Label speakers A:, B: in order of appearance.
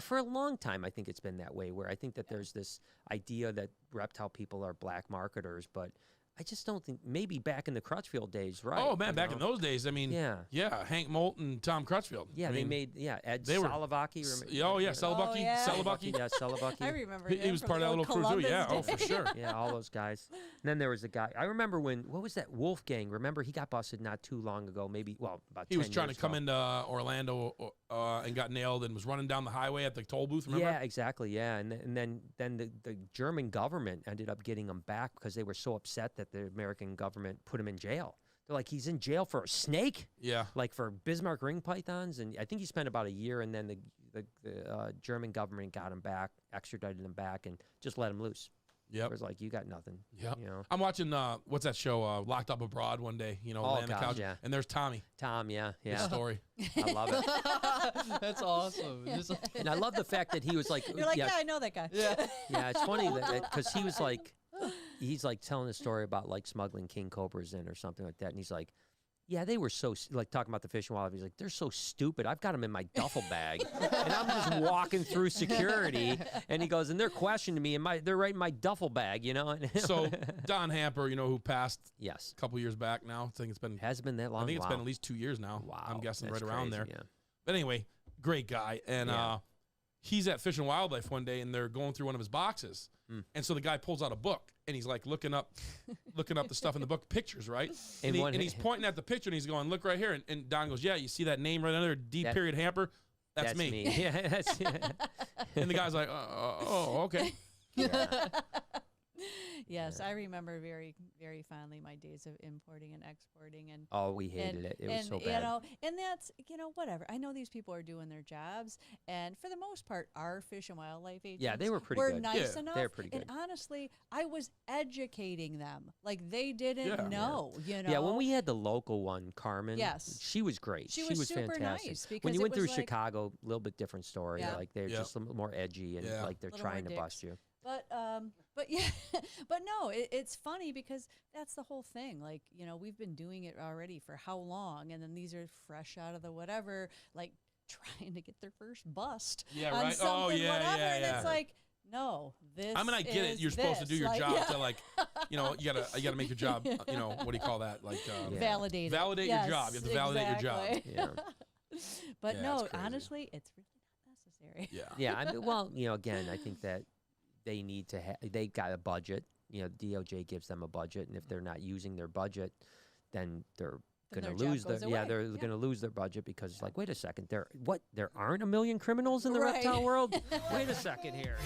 A: For a long time, I think it's been that way, where I think that there's this idea that reptile people are black marketers, but I just don't think, maybe back in the Crutchfield days, right?
B: Oh, man, back in those days, I mean, yeah, Hank Molt and Tom Crutchfield.
A: Yeah,
B: they
A: made, Ed Salavaki.
B: Salabucky.
A: Yeah, Salabucky.
C: I remember
B: he was part of that little crew, too. Yeah, oh, for sure.
A: Yeah, all those guys. And then there was a guy, I remember what was that Wolfgang? Remember, he got busted not too long ago, about 10 years ago.
B: He was trying to come into Orlando and got nailed and was running down the highway at the toll booth, remember?
A: Yeah, exactly, yeah. And then the German government ended up getting him back because they were so upset that the American government put him in jail. They're like, he's in jail for a snake?
B: Yeah.
A: Like for Bismarck ring pythons? And I think he spent about a year, and then the German government got him back, extradited him back, and just let him loose.
B: Yep.
A: It was like, you got nothing.
B: Yep.
A: You know?
B: I'm watching, what's that show, Locked Up Abroad one day, laying on the couch.
A: Yeah.
B: And there's Tommy.
A: Tom, yeah.
B: His story.
A: I love it.
D: That's awesome.
A: And I love the fact that he was like...
C: You're like, yeah, I know that guy.
A: Yeah, it's funny because he was like... He's like telling a story about like smuggling king cobras in or something like that. And he's like, yeah, they were so, like talking about the Fish and Wildlife. He's like, they're so stupid. I've got them in my duffel bag. And I'm just walking through security. And he goes, and they're questioning me, and they're right in my duffel bag,
B: So Don Hamper, who passed a couple years back now. I think it's been...
A: Has been that long?
B: I think it's been at least 2 years now.
A: Wow.
B: I'm guessing
A: That's
B: right around
A: crazy,
B: there.
A: Yeah.
B: But anyway, great guy. And he's at Fish and Wildlife one day, and they're going through one of his boxes. And so the guy pulls out a book, and he's like looking up the stuff in the book, pictures, right? And he's pointing at the picture, and he's going, look right here. And Don goes, yeah, you see that name right under D. Hamper? That's me.
A: Yeah,
B: and the guy's like, oh, okay.
A: Yeah.
C: Yes, I remember very, very fondly my days of importing and exporting, and
A: we hated it. It was so bad.
C: And that's whatever. I know these people are doing their jobs, and for the most part, our Fish and Wildlife agents,
A: they were pretty good.
C: Nice enough.
A: They were pretty good.
C: And honestly, I was educating them like they didn't know.
A: Yeah, when we had the local one, Carmen.
C: Yes,
A: she was great.
C: She was super
A: fantastic.
C: Nice because
A: when you went through Chicago, a little bit different story.
C: Yeah.
A: Like they're just a little more edgy and like they're trying to bust you.
C: But yeah, but no, it's funny because that's the whole thing. Like, we've been doing it already for how long? And then these are fresh out of the whatever, like trying to get their first bust.
B: Yeah,
C: on
B: right.
C: something,
B: Yeah.
C: And it's like, no, this
B: I mean, I get it. You're supposed to do your job to like, you gotta make your job, what do you call that? Like,
C: validate
B: your job. You have to validate your job.
C: Yeah. But no, honestly, it's really not necessary.
B: Yeah.
A: Yeah. I mean, again, I think that they need to they got a budget. DOJ gives them a budget, and if they're not using their budget, then they're going to lose their they're going to lose their budget because it's like, wait a second, there aren't a million criminals in the reptile world? Wait a second here.